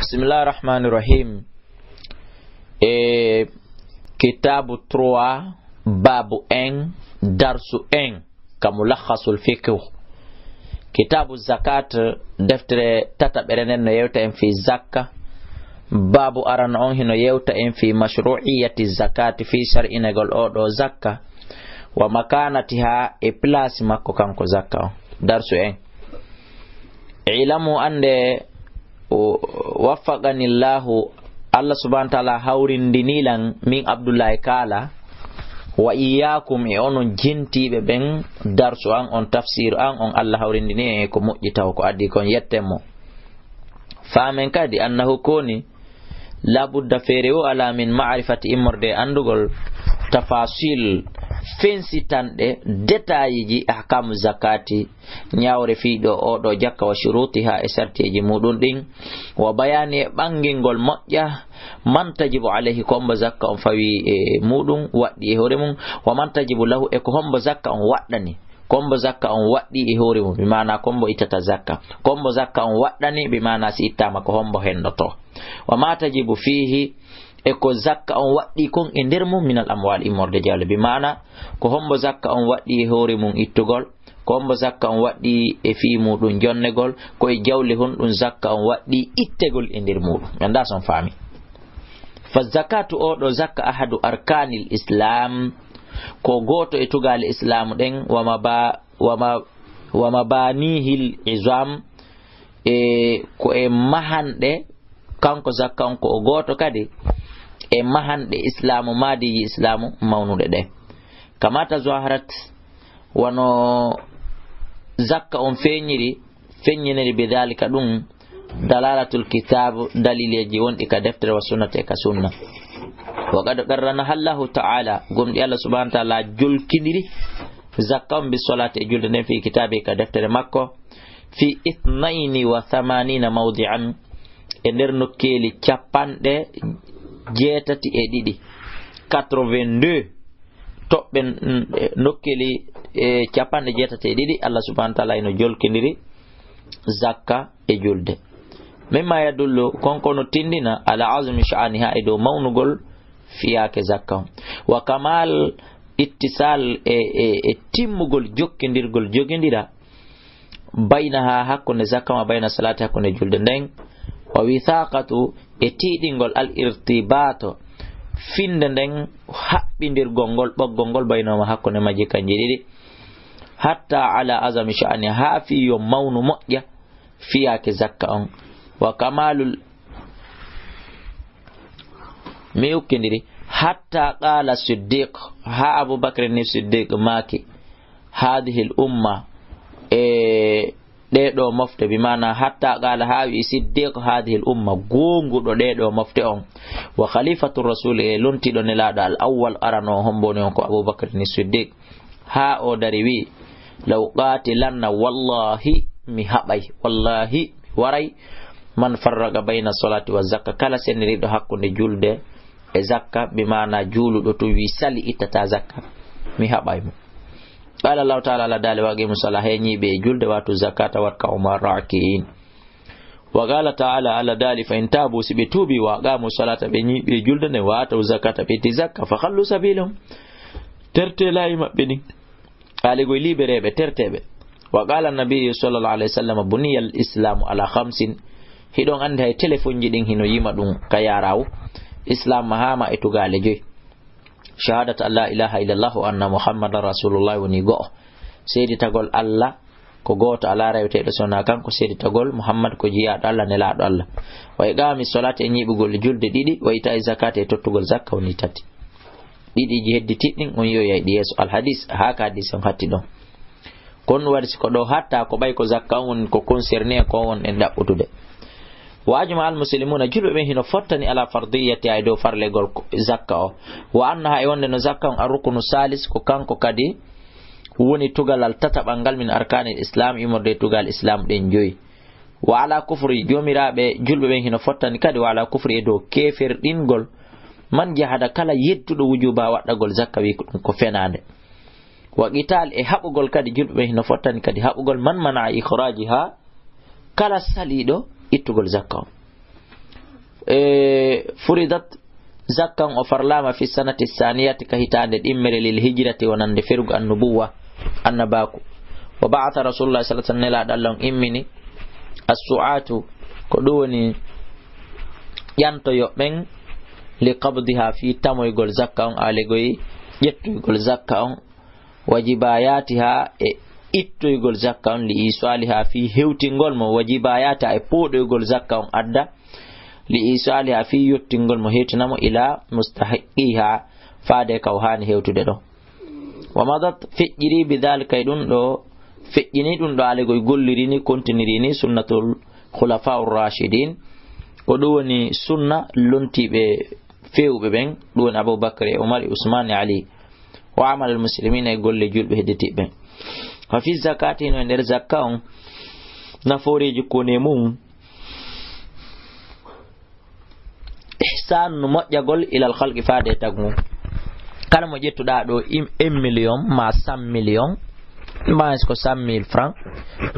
Bismillahirrahmanirrahim. Kitabu 3 babu 1 darsu 1 kamulakhasul fiqh. Kitabu zakat deftere tata berenen no yewta en fi zakka. Babu aran on hino yewta en fi mashru'iyati zakat fi shar'inagol odo zakka wa makanatiha e place makko kanko zakka. Darsu 1. Ilamu ande waffaqani Allah subhanahu wa ta'ala hawrindinilan min Abdullahi kala wa iyyakum e onon jintibe ben darsu an on tafsir an on Allah hawrindini ko mojjitaw ko addi kon yettemo famen kadi annahu koni la budda ferewo ala min ma'rifati imorde andugol tafasil fensitande detailji ahkamu zakati nyawre fiido odo jakka wa shurutiha e sartiji mudun din wa bayani bangingol mojja man tajibu alayhi kombo zakka on fawi e mudun waddi e hore mum wa man tajibu lahu e ko hombo zakka on waddani kombo zakka on waddi e hore mum bi maana kombo itata zakka kombo zakka on waddani bi maana si ittama ko hombo hendoto wa ma tajibu fihi e ko zakka on waddi kon e nder mum minal amwal imorde jale bi maana ko hombo zakka on waddi e hore mum ittugol ko hombo zakka on waddi e fi mudun jonnegol ko e jawle hon zakka on waddi ittegol e nder mudum anda son fami fa zakatu odo zakka ahadu arkanil islam ko goto e tugal islam den wa mabanihil izam e ko e mahande kanko zakka on ko goto kadi e mahande islamu madi islamu mawnude de kamata zaharat wano zakka on fenyiri bidalika dum dalalatul kitab dalileji wondi ka deftere wa sunnati ka sunna wa qad qarrana Allahu ta'ala gumdi Allah subhanahu wa ta'ala julkidiri zakka bi salati julde ne fi kitabe ka deftere makko fi 82 mawdi'an e nder nokkeli capande jeetati e ɗiɗi 82 toɓɓe nokkeli e capanɗe jeetati e ɗiɗi Allah subhanahu wa ta'ala ino jolkindiri zakka e julde mimma yadullu konkono tindina ala azmi sha'aniha e dow mawnugol fiyake zakka wa kamal ittisal e timmugol jokkindirgol jogindira baynaha hakkunde zakka ma bayna salati hakkunde julde nden wa withaqatu e tiɗingol al irtibato finde nden haɓɓindirgol ngol ɓoggol ngol baynoma hakkunde majji kanji ɗiɗi hatta ala azami sha'ani ha fi yo mawnu moƴƴa fiyake zakka on wa kamalul mi ukkindiri hatta qala siddiq ha abubakar ni siddiq maki hadhihi al umma ɗeɗo mofte bi mana hatta qala hawi siddiq hadhihi al umma gonguɗo ɗeɗo mofte on wa khalifatu rasul e lontiɗo nelaɗo al awwal arano homboni on ko abubakar ni siddiq ha o dari wi law qatilanna wallahi mi haɓay wallahi waray man farraga bayna salati wa zakka kala seniriɗo hakkunde julde e zakka bi mana juluɗo to wi sali ittata zakka mi haɓay mo قال الله تعالى على دال واقيم الصلاة ينيبي جلد واتو الزكاة واركعوا مع الراكعين وقال تعالى على دال فإن تابوا سبتوبي وقاموا الصلاة بينيبي جلد واتوا الزكاة بيتزكى فخلوا سبيلهم ترتي لا يمبني قال يقول لي بريبه ترتيبه وقال النبي صلى الله عليه وسلم بني الإسلام على 5 هيدون عندها تليفون جدين هنو يمدون كياراو إسلام مهاما اتوغالي جوي shahadat alla ilaha illallah wa anna muhammadar rasulullah woni go seedi tagol Allah ko goto ala rewtedo sona kanko seedi tagol muhammad ko jiyaado Allah nelaado Allah wa iqami salati e nyibugol julde didi wa ita zakati e tottugol zakka woni tati didi ji heddi tiddin on yoyay di yeso al hadith haka hadith on hatti don kon wadi ko do hatta ko bay ko zakka on ko concerne ko on en dabbutude واجمع المسلمون جلو به هنا فتني على فرضية عيدو فرلغول زكاة وأنها يوند زكاة الركن الثالث كان كدي وني توغال التتبانغال من أركان الإسلام يمر توغال الإسلام دينجوي وعلى كفر جوميرا بجلو به هنا فتني كدي وعلى كفر يدو كافر دينغول من جهاد كلا يدو وجوبا واتغول زكاة كفنان وقتال إحبغول كدي جلو به هنا فتني كدي حبغول من منع إخراجها kala salido ittugol zakka furidat zakkan o farlama fi sanati saniyati ka hitande dimmere lil hijrati wonande fergu annubuwa annabaku wa ba'atha rasulullah sallallahu alaihi wasallam dallon immini as-su'atu ko doni yanto yobben li qabdiha fi tamoygol zakka on alegoyi ƴettoygol zakka on wajibayatiha e ittoygol zakka on li isaliha fi hewtingol mo wajibayata e poɗoygol zakka on adda li isaliha fi yottingol mo hewtinamo ila mustahiqiha faade kaw hani hewtude ɗo wa madat feƴƴiri bidhalika ɗum ɗo feƴƴini ɗum ɗo alegoy gollirini continirini sunnatul khulafa'ur rashidin ko ɗum woni sunna lontiɓe fewɓe ɓen ɗum woni aboubacre e omar e ousmane e ali wa amal al muslimina e golle julɓe hedditiɓe ɓen fa fi zakati no e nder zakka on naforeji kone mum ihsan no moƴƴagol ilal halqi faade tagmum kala mo ƴettuɗa ɗo 1 million ma 100 million ma ko 100 000 francs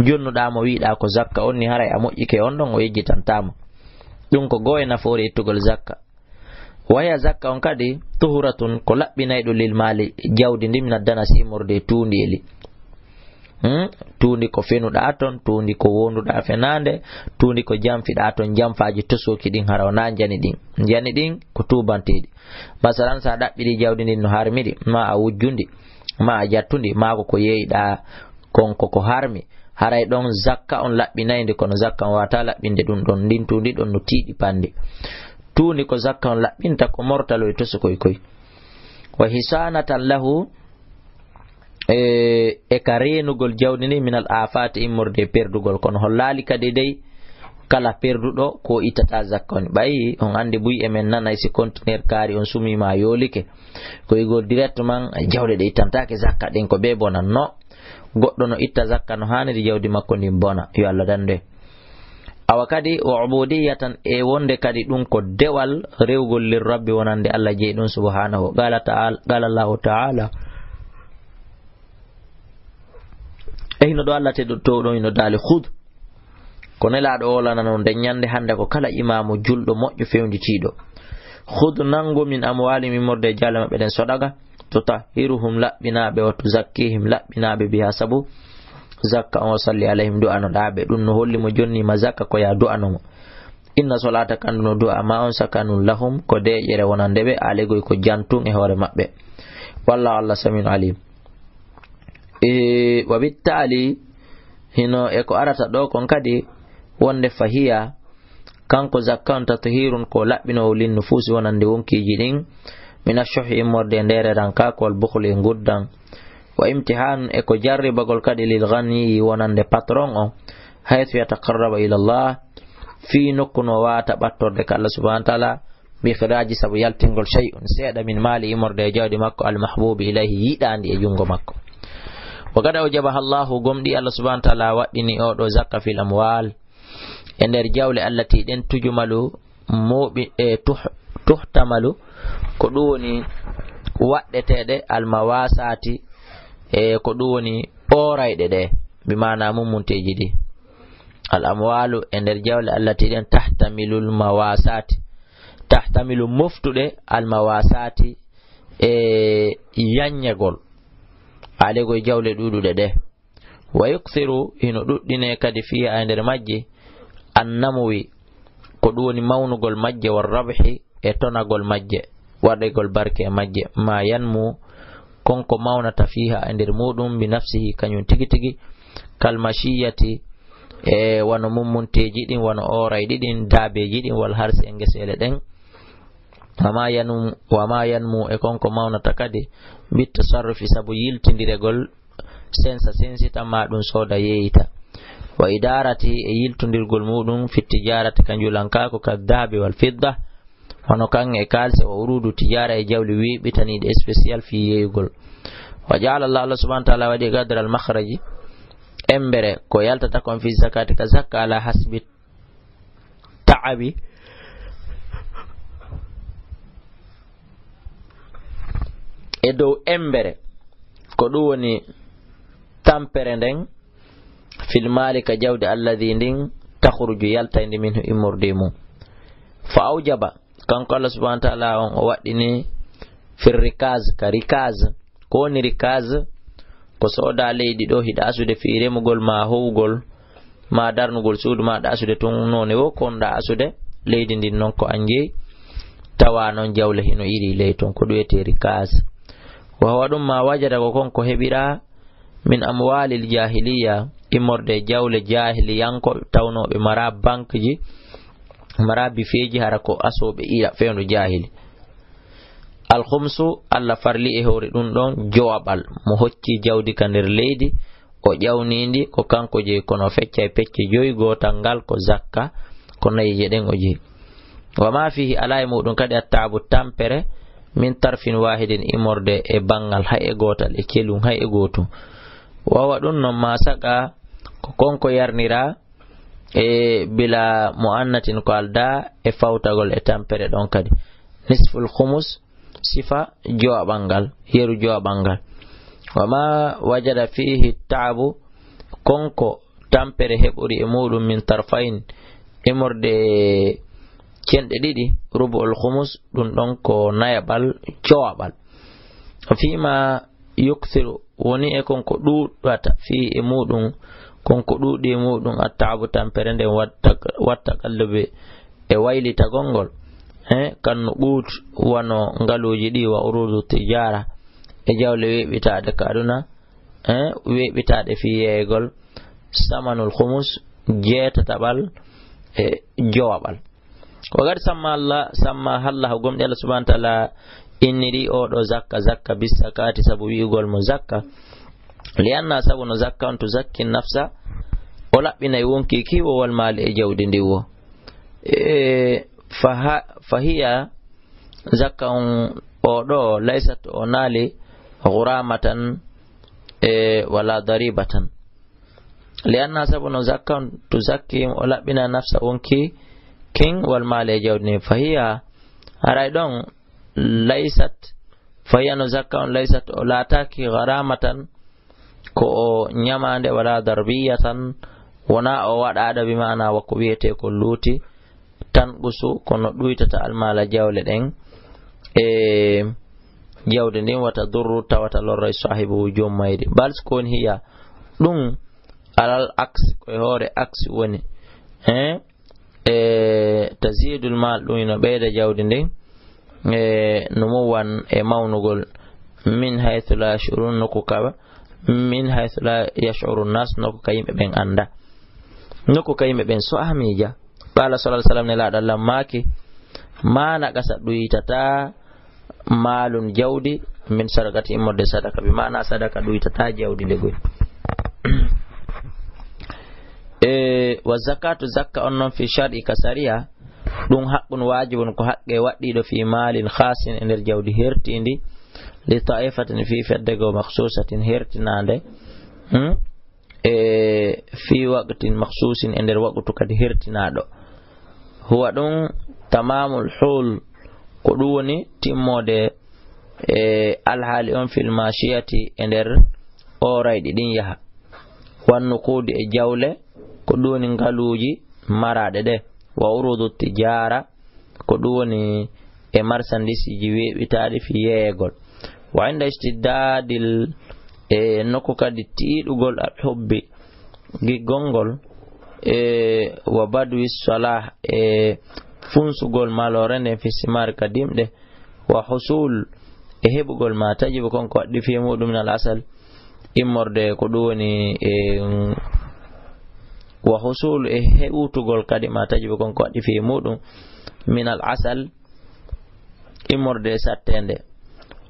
jonnuɗa mo wiɗa ko zakka on ni haray a moƴƴike on ɗon o yejjitantama ɗum ko goo e nafoore ittugol zakka waya zakka on kadi tuhuratun ko laɓɓinayɗo lil mali jawdi ndi minaddana simorde tuundi eli tuundi ko fenuɗa ton tuundi ko wonduɗa fenande tuundi ko jamfiɗa ton jamfaji tosoki ɗin hara wona jani ɗin ko tubanteɗi masalan sa ɗaɓɓiɗi jawdi ndin no harmiɗi ma a wujjundi ma a jattundi mako ko yeyiɗa konko ko harmi haray ɗon zakka on laɓɓinayndi kono zakka on wata laɓɓinde ɗum ɗon ndin tuundi ɗon no tiiɗi pande tuundi ko zakka on laɓɓinta ko mortalo e toso koy wa hisanatan lahu e ka renugol jawdi ndi minal afati immorde perdugol kono hollali kadi dey kala perduɗo ko ittata zakka on ɓayi on andi buy emen nanay si conteneur kaari on sumima yolike ko igol directement jawɗe ɗe ittantake zakka ɗin ko ɓe bonan no goɗɗo no itta zakka no haniri jawdi makko ndin bona yo Allah dande awa kadi wa ubudiyatan e wonde kadi ɗum ko dewal rewgol lir rabbi wonande Allah jeyi ɗum subhanahu qala Allahu ta'ala hino ɗo Allah teɗo to ɗon hino dali khud ko nelaɗo olana non de ñande hande ko kala imamu julɗo moƴƴo fewnditiɗo khud nango min amwali min morde jale maɓɓe ɗen sodaga tutahhiruhum laɓɓinaɓe wa tuzakkihim laɓɓinaɓe biha sabu zakka on salli alayhim du'anoɗaɓe ɗum no holli mo jonnima zakka ko ya du'anomo inna solata kandu no du'a ma on sakanun lahum ko deƴere wonande ɓe alegoy ko jantun e hoore maɓɓe wallahu Allah samin alim wa bittali hino e ko arata ɗo kon kadi wonde fahiya kanko zakka on tathhirun ko laɓɓinowo lin nufusi wonande wonkiji ɗin min ashuhi immorde ndere ranka wal bukhli nguddan wa imtihan e ko jarribagol kadi lil ghani wonande patron o haythu yataqarraba ila Allah fi nokkuno wata battorde ka Allah subhanahu wa ta'ala bi khiraji sabu yaltingol shay'un seeɗa min mali immorde jawdi makko al mahbubi ilayhi yiɗandi e jungo makko wa kada o jabaha Allahu gomɗi Allah subhanahu wa ta'ala waɗɗini o ɗo zakka fil amwal e nder jawle allati ɗen tujumalu moɓi e tuhtamalu ko ɗum woni waɗɗeteɗe almawasati e ko ɗum woni ɓorayɗe ɗe bimana mummunteji ɗi al amwalu e nder jawle allati ɗen tahtamilu almawasati tahtamilu moftuɗe almawasati e yanyegol alegoy jawle ɗuɗuɗe ɗe wa yukthiru hino ɗuɗɗine kadi fiha e nder majje annamuwi ko ɗum woni mawnugol majje war rabhi e tonagol majje waɗegol barke e majje ma yanmu konko mawnata fiha e nder muɗum bi nafsihi kañum tigi tigi kalmashiyati e wano mummunteji ɗin wano orayɗi ɗin daabeji ɗin wal harse e ngeseele ɗen wama yanmu e konko mawnata kadi bit tasarrufi sabu yiltidiregol sensa sensita ma ɗum sooda yeyita wa idarati e yiltodirgol muɗum fi tijarati kanjulankako ka dahabi wal fidda hono kan e kalse o urudu tijara e jawli wiɓitaniɗe spécial fi yeyugol wa ja'ala Allah subhanahu wa ta'ala waɗi gadra al makhraji embere ko yaltata kon fi zakati ka zakka ala hasbi ta'abi e dow embere ko ɗum woni tampere nden fil mali ka jawdi alladhi ndin takhruju yaltayndi minhu immorde mum fa aujaba kanko Allah subhanahu wa ta'ala on o waddini fir rikaz ka rikaz ko ni rikaz ko soda leydi do hida asude fi remugol ma howgol ma darnugol suudu ma da asude ton none wo kon da asude leydi din non ko anje tawa non jawle hino iri ley ton ko duwete rikaz wa huwa dum ma wajada ko kon ko hebira min amwalil jahiliya imorde jawle jahiliyanko tawnobe mara bankji mara bifeji hara ko asobe ila fendu jahili al khumsu alla farli e hore dum don jowabal mo hocci jawdi kander leydi o jawnindi ko kanko je kono fecca e pecce joyi gotangal ko zakka ko nayi jeden o je wa ma fihi alay mudun kadi attabu tampere min tarfin wahidin imorde e bangal hay e gotal e celum hay e goto wawa dun non ma saka ko konko yarnira e bila muannatin ko alda e fawtagol e tampere don kadi nisful khumus sifa jowabangal yeru jowabangal wama wajada fihi ta'abu konko tampere heburi e mudum min tarfain imorde cende didi rubul khumus dun don ko nayabal jowabal fima yukthiru woni e konko dudata fi e mudum konko dudi e mudum at-ta'abu tampere den watta kalbe e waylita gongol kan but wano ngaluji di wa urudu tijara e jawle webitaade kaduna webitaade fi yeegol samanul khumus jeetatabal e jowabal ko gadi samma Allah samma Allah gomde Allah subhanahu wa ta'ala inniri o do zakka bisakati sabu wiigol mo zakka lianna sabu no zakka on to zakki nafsa o labbina wonki kiwo wal mal e jawdi ndiwo fahiya zakka on o do laysat onali ghuramatan wala daribatan lianna sabu no zakka on to zakki o labbina nafsa wonki king wal mal e jawdi fahiya aray don laysat fahiya no zakka on laysat o lataki gharamatan ko o nyamande wala darbiyatan wona o wadada bi maana wakko wiete ko luti tan gusu kono duitata almala jawle den jawde ndin wata durru tawata lorray sahibu jommayde bals kon hiya dum alal aks ko hore aks woni tazidul mal dum no beeda jawde ndin no wan e mawnugol min haythu la yashurun no ko kaba min haythu la yashuru nas no ko kayimbe ben anda no ko kayimbe ben so ahmija qala sallallahu alaihi wasallam la dallam maki mana gasa duitata malun jawdi min sadaqati imode sadaqa bi mana sadaqa duitata jawdi legoy wa zakatu zakka onnon fi shar'i kasariya dum haqqun wajibun ko haqqe waddi do fi malin khasin ender jawdi hertindi li ta'ifatin fi faddego makhsusatin hertinande fi waqtin makhsusin ender waqtu kadi hertinado huwa dum tamamul hul ko duwoni timmode alhali on fil mashiyati ender o raydi din yaha wannu kudi e jawle ko duwoni ngaluji marade de wa urudu tijara ko duwoni e marsandisi ji webitaade fi yeegol wa inda istiddadil nokko kadi tiidugol al-hubbi gigongol wa badwi salah funsugol malorende fi simar kadimde wa husul hebugol ma tajibu konko waddi fi mudum min al-asal immorde ko duwoni wa husul hebutugol kadi ma tajibu konko waddi fi mudum min al-asal immorde sattende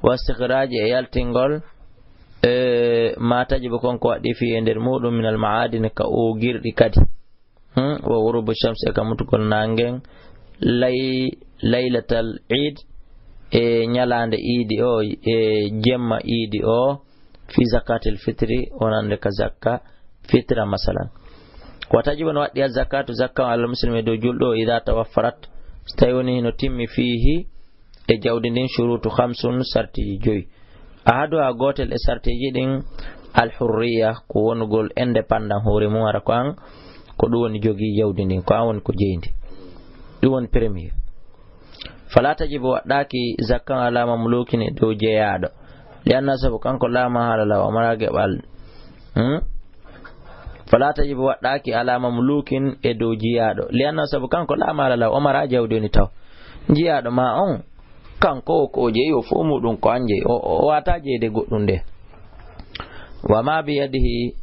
wa istikhraji yaltingol ma tajibu konko waddi fi ender mudum min al-ma'adin ka o girdi kadi wa ghurubu shamsi kamutugol nangen laylatal eid nyalande idi o jemma idi o fi zakatil fitri onande ka zakka fitra masalan watajibu no waddi zakatu zakka al muslimi do juldo idha tawaffarat stayoni no timmi fihi e jawdi din shurutu khamsun sarti joy ahadu a gotel e sartiji din al hurriya ko wonugol independent hore mo wara ko an ko do woni jogi jawdi din ko an won ko jeyndi dum won premier fala tajibu waɗaki zakkan ala mamlukin e dow jeeyaɗo lianna sabu kanko lama halala o mara geɓal fala tajibu waɗaki ala mamlukin e dow jiyaɗo lianna sabu kanko lama halala o mara jawdi ni taw jiyaɗo ma on kanko ko jeeyi o fo muɗum ko anje o wata jeede goɗɗum nde wa ma bi yadihi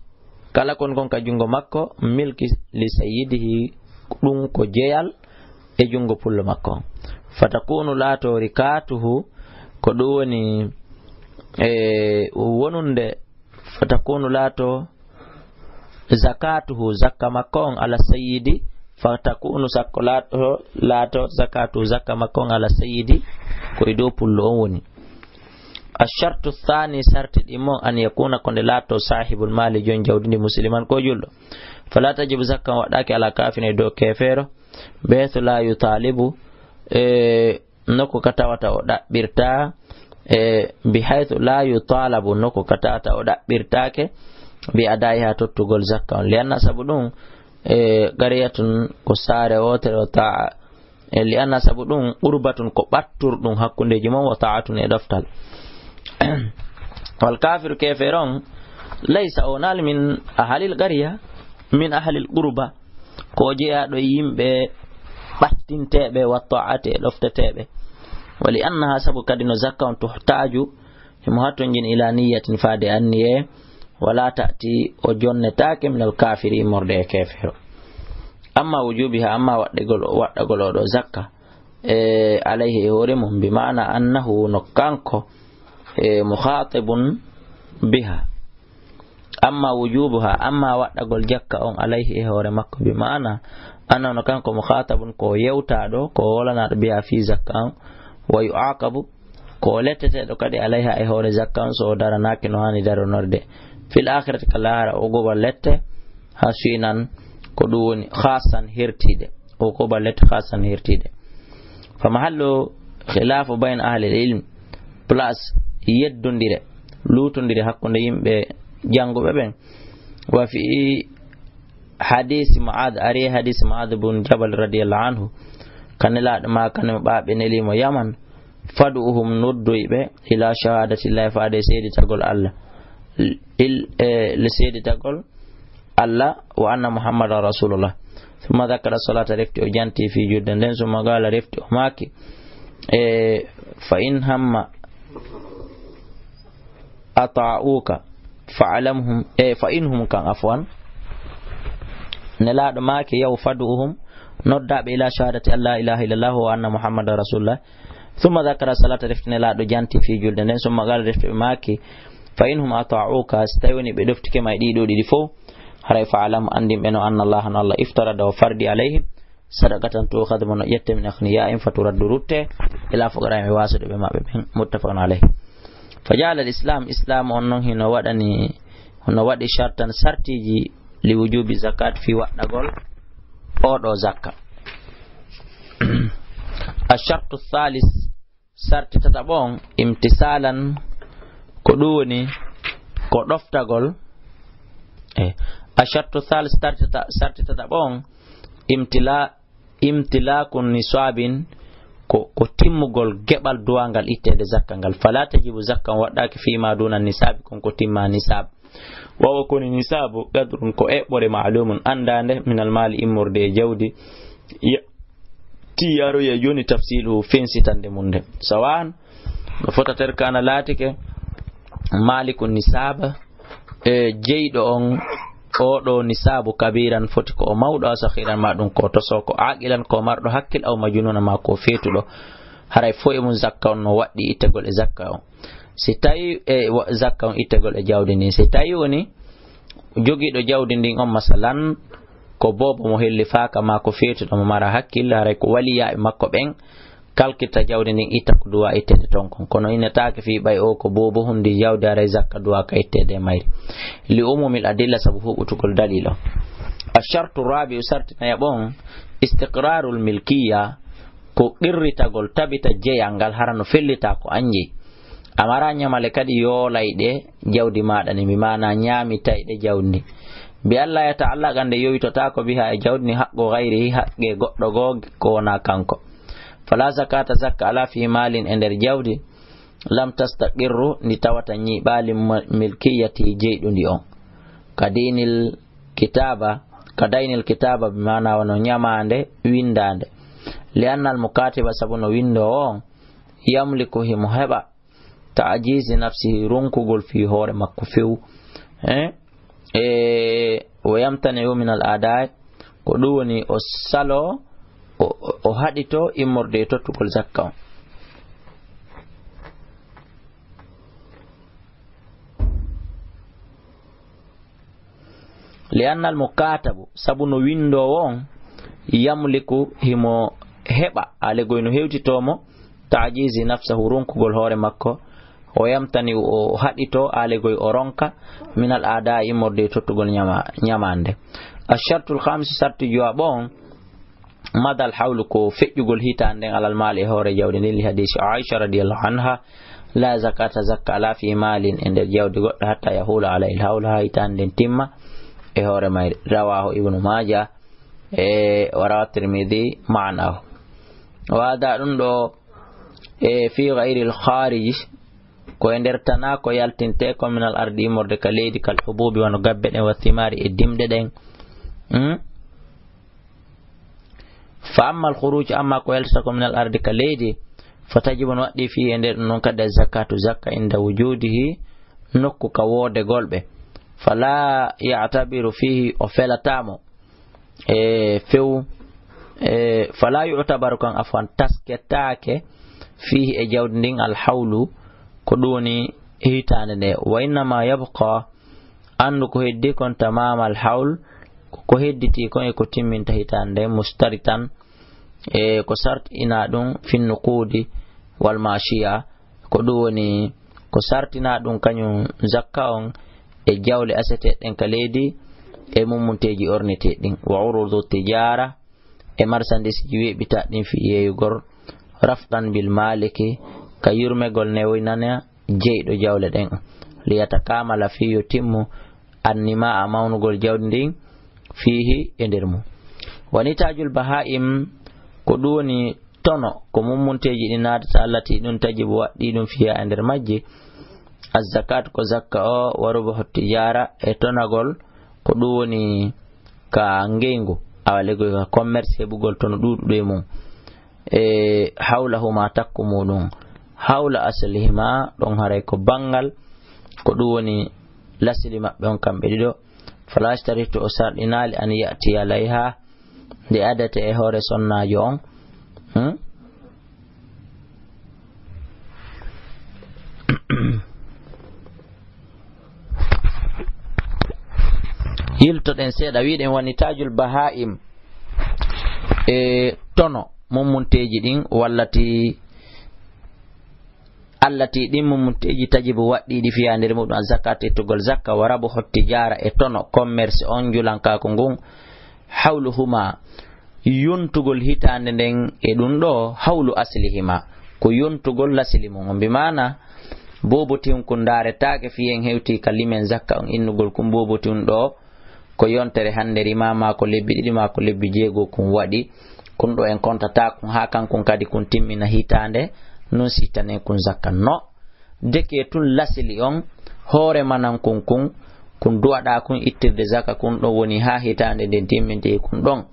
kala kon gon ka jungo makko milki li sayyidihi ɗum ko jeyal e jungo pullo makko fatakunu laato rikatuhu ko ɗum woni wonunde fatakunu laato zakatuhu zakka makko on ala sayyidi fatakunu sakko laato zakatuhu zakka makko on ala sayyidi ko e dow pullo on woni الشرط الثاني شرط إمام أن يكون كن لاتو صاحب المال جون جودني مسلمان كوجلو فلا تجب زكاة وداك على كافر دو كافر بيت لا يطالب نكو كتاوتا ودا بيرتا بحيث لا يطالب نكو كتاوتا ودا بيرتاك بأدائها تتغل زكاة لأن سبدون غرية كسار وتر وطاعة لأن سبدون قربة كباتر دون حق جمع وطاعة ندفتل والكافر كافرون ليس أونال من أهل القرية من أهل القربة كوجيا دو يمبه باتين تيبه والطاعة لفت تيبه ولأنها سبب كدن زكاة تحتاج مهاتنجن إلى نية فادي النية ولا تأتي وجن تاك من الكافرين مرده كافر أما وجوبها أما وقت زكاة عليه هورم بمعنى أنه نقانكو مخاطب بها أما وجوبها أما وقت جكا عليه هورمك بمعنى أنه نقانكو مخاطب كو يوتادو كو ولنا بها في زكاة ويعاقب كو لتتدو كدي عليها هور زكاة سو دارناك نواني دارو نرده في الآخرة كاللاهر أقوبا لت حسينا كدون خاصا هرتيد أقوبا لت خاصا هرتيد فمحل خلاف بين أهل العلم بلاس yeddondire lutondire hakkunde yimɓe jangoɓe ɓen wa fi hadisi Mu'adh ari hadisi Mu'adh bin Jabal radiyallahu anhu kanelaɗo ma kanema ɓaɓe nelimo Yaman faduhum noddoyɓe ila shahadati llahi faade seeditagol Allah le seeditagol Allah wa anna Muhammadan rasulullah thumma dhakara salata refti o janti fi judde nden summa gala refti o maki fa in hamma ata'uka fa'alamhum fa'inhum kan afwan nelaɗo maake yaw faduhum noddaɓe ila shahadati alla ilaha illallah wa anna muhammadar rasulullah thumma dhakara salata refti nelaɗo janti fi julde nden summa gal refti ɓe maake fa'inhum ata'uka so tawi woni ɓe ɗoftike ma e ɗiɗo ɗiɗi fof haray fa'alam andimɓe no anna allah no allah iftarada o fardi alayhim sadaqatan tu'khadhu min yatta min aghniyaihim faturaddu rutte ila fuqara'ihim e wasude ɓe maɓɓe ɓen muttafaqun alayhi فجعل الإسلام إسلام أنه هنا ودني هنا ودي شرطا سرتيجي لوجوب زكاة في وقت نقول أو زكاة الشرط الثالث سرت تتبون امتثالا كدوني كدفت نقول الشرط الثالث سرت تتبون امتلاك نصاب ko timmugol gebal duwangal ittede zakka ngal fala tajibu zakka waɗaki fima duna nisabi kon ko timma nisab wawa koni nisabu qadrun ko eɓɓore ma'lumun andande min almali immorde e jawdi ti yaro ya joni tafsilu fensitande munde sawan no fota ter kana latike malikun nisaba jeyɗo on oɗo nisabu kabiran foti ko o mawɗo asakhiran ma ɗum ko to so ko aqilan ko marɗo hakkil aw majununa ma ko fetuɗo haray fo e mum zakka on no waɗɗi ittegol e zakka on si tawi zakka on ittegol e jawdi ndin si tawi woni jogiiɗo jawdi ndin on masalan ko bobo mo helli faaka ma ko fetuɗo mo mara hakkille haray ko waliya e makko ɓen kalkitta jawdi ndin itta ko duwa ittede ton kon kono innetake fi ɓay o ko bobo hundi jawdi haray zakka duwa ka ittede mayri li umumil adilla sabu huɓutugol dalil o ashartu rabi sartinaya ɓon istiqrarul milkiya ko qirritagol tabita jeyal ngal harano fellita ko anji amara ñamale kadi yolayɗe jawdi maɗa ni mi mana ñamitayɗe jawdi bi Allah ya ta'ala gande yowitota ko biha e jawdi ni haqqo gayrihi haqqe goɗɗo go ko wona kanko fala zakata zakka ala fi malin ender jawdi lam tastaqirru ni tawata nyiɓali milkiyati jeyɗundi on kadainil kitaba bimana wono nyamande windande lianna al mukatiba sabuno windo on yamliku himo heɓa ta'jizi nafsihi runkugol fi hoore makko few wa yamtani'u min al adai ko ɗum woni o salo o haɗito immorde tottugol zakka on lianna al mukatabu sabuno windowo on yamliku himo heɓa alegol no hewtitomo ta'jizi nafsahu runkugol hoore makko o yamtani o haɗito alegol o ronka min al ada immorde tottugol nyamande ashartul khamis sartu jawabo on madal hawlu ko feƴƴugol hitande alal mal e hoore jawdi ndin li hadisi Aisha radiyallahu anha la zakata zakka ala fi malin e nder jawdi goɗɗo hatta yahula ala il hawla ha hitande timma e hoore may rawahu ibnu maja wa rawa tirmidhi ma'nahu wa da ɗum ɗo fi ghayri al kharij ko e nder tana ko yaltinte ko min al ardi morde ka leydi kal hububi wano gabbe ɗen wa thimari e dimɗe ɗen fa amma al khuruj amma ko yaltata ko min al ardi ka leydi fatajibu no waɗɗi fi e nder ɗum noon kadi zakatu zakka inda wujudihi nokku ka woode golɓe fala ya'tabiru fihi o felatamo few fala yu'tabaru kan afwan tasketake fihi e jawdi ndin al hawlu ko ɗum woni hitande nde wa innama yabqa andu ko heddi kon tamama al hawl ko hedditi kon e ko timminta hitande mustaritan ko sart ina ɗum fin nuqudi wal mashiya ko ɗum woni ko sartina ɗum kañum zakka on e jawle aseteɗen ka leydi e mummunteji orneteɗin wa urudu tijara e marchandise ji weɓita ɗin fi yeyugor rafqan bil maliki ka yurmegol newoynana jeyɗo jawle ɗen liyata kamala fiyo timmu annima a mawnugol jawdi ndin fihi e nder mum wanitajul bahaim ko ɗum woni tono ko mummunteji ɗi natata allati ɗum tajibu waɗɗi ɗum fiya e nder majji azzakat ko zakka o warubahu tijara e tonagol ko ɗum woni ka ngeygu awalego ka commerce heɓugol tono ɗuɗuɗo e mum hawlahuma takku muɗum hawla aslihima ɗon haray ko bangal ko ɗum woni lasili maɓɓe on kamɓe ɗiɗo fala yastaritu o sarɗinali an ya'ti alayha nde adate e hoore sonnajo on yiltoɗen seeɗa wiɗen woni tajul bahaim e tono mummunteji ɗin wallati allati ɗin mummunteji tajibu waɗɗiɗi fiya nder muɗum zakat ettugol zakka wa rabu hottijara e tono commerce on julankako ngun hawluhuma yontugol hitande nden e ɗum ɗo hawlu aslihima ko yontugol lasili mum bimana bobotin kun daretake fiyen hewti kalimen zakka on innugol kun bobotin ɗo ko yontere hande rimama ko lebbi ɗiɗi ma ko lebbi jeego kun waɗi kun ɗo en kontata kun ha kankun kadi kun timmina hitande non sittanen kun zakka no deke tun lasili on hoore manan kun duwaɗa kun ittirde zakka kun ɗo woni ha hitande nden timminte kun ɗon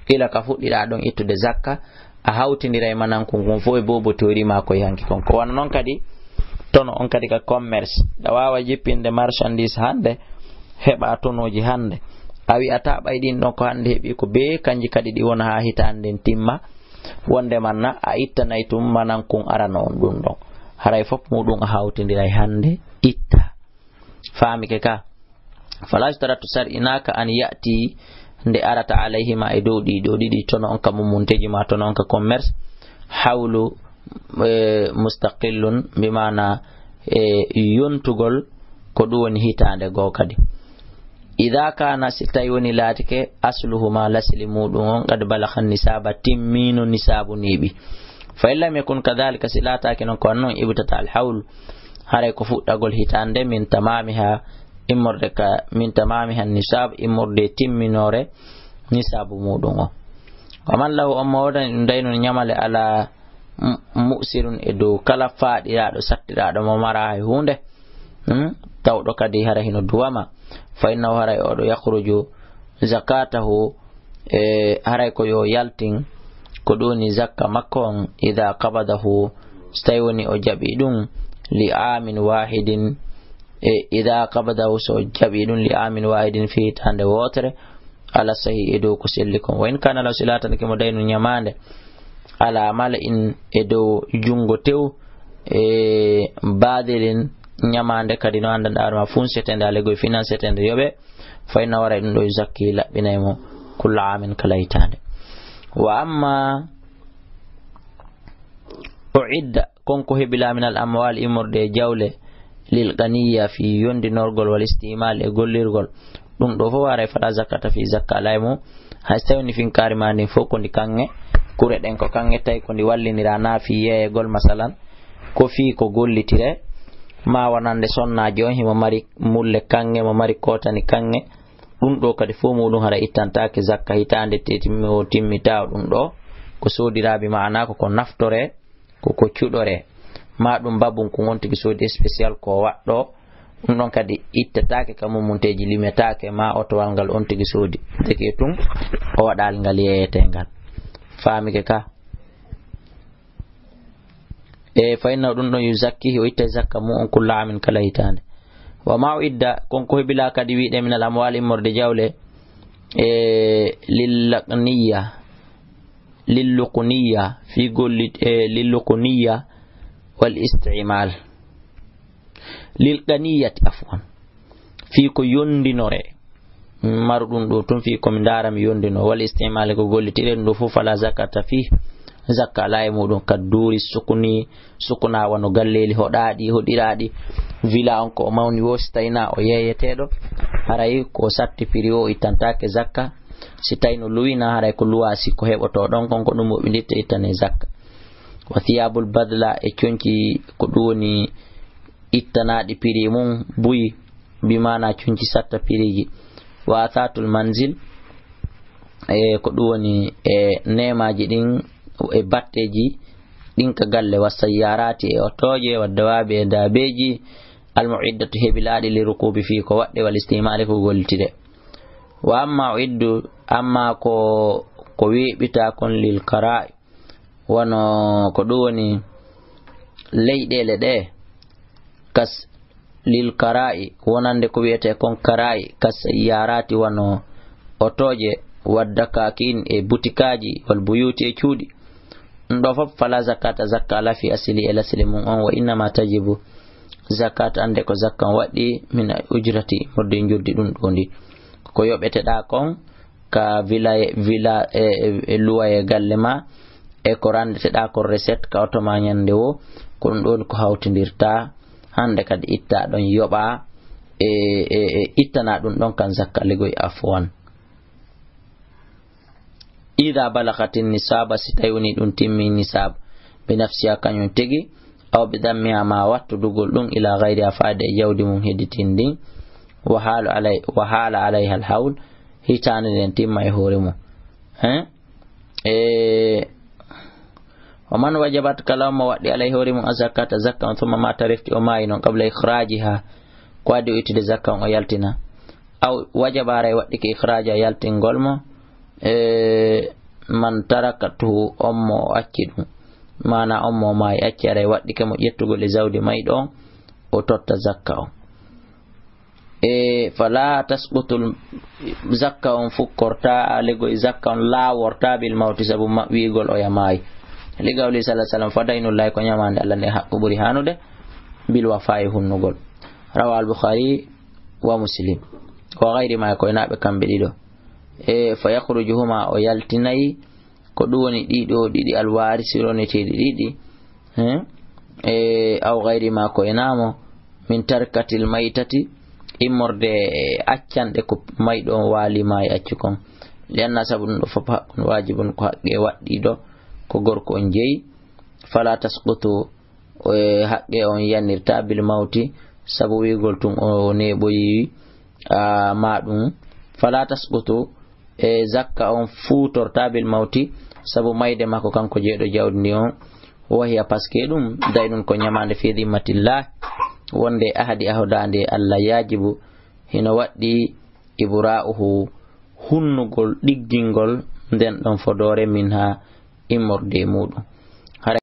ila ka fuɗɗiɗa ɗon ittude zakka a hawtidira e manan kun fo e bobo torima ko yanki kon ko wana noon kadi tono on kadi ka commerce ɗa wawa jippinde marchandise hande heɓa tonoji hande a wi'ata ɓayɗin ɗon ko hande heeɓi ko be kanji kadi ɗi wona ha hitande nden timma wonde manna a ittanay tum manan kun arano on ɗum ɗon haray fof muɗum a hawtidiray hande itta famike ka fala yustaratu sar'inaka an ya'ti nde arata alayhima e dow ɗiɗo ɗiɗi tono on ka mummunteji ma tono on ka commerce hawlu mustaqillun bimana yontugol ko ɗum woni hitande goo kadi idha kana si tawi woni laatike asluhuma lasli muɗum on qad balagha nisaba timmino nisabu niɓi fa in lam yakun kadhalika si laatake noon ko wannoon ibtata al hawl haray ko fuɗɗagol hitande min tamamiha immorde ka min tamamiha nisab immorde timminore nisabu muɗum o waman lahu on mawodani ɗum dayno ñamale ala mu'sirun e dow kala faɗiraɗo sattiraɗo mo mara hay hunde tawɗo kadi hara hino duwama fa innahu haray oɗo yakhruju zakatahu haray ko yo yaltin ko ɗuni zakka makko on ida qabadahu so tawi woni o jaɓi ɗum li amin wahidin ida qabadahu so jaɓi ɗum li amin wahidin fi hitande wotere ala sahi e dow ko selli kon wa in kana law silatanke mo dayno ñamande ala mala in e dow jungo tew badilin ñamande kadi no andanɗa ɗuma fun setende alegoye finance setende yoɓe fa inna wara ɗum ɗo zakki laɓɓinaymo kulla amin kala hitande wa amma uidda konko heɓila min al amwal immorde jawle lil ganiya fi yondinorgol wal istimal e gollirgol ɗum ɗo fof waray faɗa zakata fi zakka alaymo hay so tawini finkari ma ndin fof ko ndi kange kure ɗen ko kange tawi ko ndi wallinira na fi yeyegol masalan ko fi ko gollitire ma wonande sonnaji on himo mari mulle kange mo mari kotani kange ɗum ɗo kadi fof muɗum hara ittantake zakka hitande o timmita ɗum ɗo ko sodiraɓe ma'ana ko naftore ko cuɗore ma ɗum babum ko gontigi soodi spécial ko waɗɗo ɗum ɗon kadi ittatake ka mumunteji limetake ma otowal ngal on tigi soodi deke tun o waɗal ngal yeyetengal famike ka fa inna ɗum ɗon yuzakkihi o itta zakka mu on kulla amin kala hitande wa ma idda konko heɓila kadi wiɗe min al amwal immorde jawle lilluqniya fi golli lilluqniya wal istimal lilqaniyati afwan fi ko yondinore marɗum ɗo tun fi komi darami yondino wal istimal ko gollitire ɗum ɗo fof fala zakata fi zakka ala e muɗum kad duuri sukuna wano galleli hoɗaɗi hoɗiraɗi villa on ko o mawni wo si tawina o yeyeteɗo haray ko satti prix o ittantake zakka si tawi no luwina haray ko luwasi ko heɓoto ɗon kon ko ɗum moɓiditta ittane zakka wa thiyabul badla e conci ko ɗum woni ittanaɗi prix mum buyi bimana conci satta prix ji wa athatul manzil ko ɗum woni nemaji ɗin e batteji ɗin ka galle wa sayyarati e otoje wa dawabi e dabeji almuiddatu heɓilaɗi li rukubi fi ko waɗɗe wal istimali ko gollitide wa amma uiddu amma ko weɓita kon lil kara'i wano ko ɗum woni leyɗele ɗe kas lil kara'i wonande ko wiyete kon kara'i kas sayyarati wano otoje wadda kakin e butikaji wal buyuti e cuuɗi ɗo fof fala zakata zakka ala fi asili e lasili mum on wa innama tajibu zakat ande ko zakka waɗɗi min ujrati morde jurdi ɗum ɗo ndi ko yoɓeteɗa kon ka villa e luwa e galle ma e ko randeteɗa kon recette ka otoma ñande wo ko ɗum ɗon ko hawtidirta hande kadi itta ɗon yoɓa e ittana ɗum ɗon kan zakka ligoy afwan ida balagatin nisaba si tawi woni ɗum timmi nisab bi nafsiha kañum tigi aw bi dammiha ma wattudugol ɗum ila gayri a faade e jawdi mum hedditindin wa haala alayha al hawl hitande nden timma e hoore mum wa man wajabat kalawma waɗɗi alay hoore mum a zakata zakka on thumma mata refti o maayi noon qabla ikhrajiha ko addi o ittude zakka on o yaltina aw wajaba aray waɗɗi ko ikhraji a yaltingol mo man tarakatuhu ommo o acci ɗum mana ommo maayi acci aray waɗɗi ke mo ƴettugol e zawdi mayɗo on o totta zakka on fala tasbutul zakka on fukkorta legoy zakka on laaworta bil mawti sabu wiigol o yamaayi ligawli sallallahu alaihi wasallam fadainullahi ko nyamande Allah ne haqqu buri hanude bil wafa'i hunnugol rawa al bukhari wa muslim wa ghairi ma ko nabe kambe dido fa yakhrujuhuma o yaltinai ko ɗum woni ɗiɗi alwarisirone teɗi ɗiɗi aw ghairi ma ko enamo min tarkatil maytati immorde accanɗe ko mayɗo on waali maayi accu kon lianna sabu ɗum ɗo fof haqqun wajibun ko haqqe waɗɗiɗo ko gorko on jeyi fala tasqutu haqqe on yanirta bil mawti sabu wigol tun o neɓoyi ma ɗum fala tasqutu zakka on futorta bil mawti sabu mayde makko kanko jeeɗo jawdi ndi on wahiya paske ɗum daynun ko ñamande fi dhimmatillah wonde ahadi ahodande Allah yajibu hino waɗɗi ibra'uhu hunnugol ɗiggingol nden ɗon fodore min ha immorde muɗum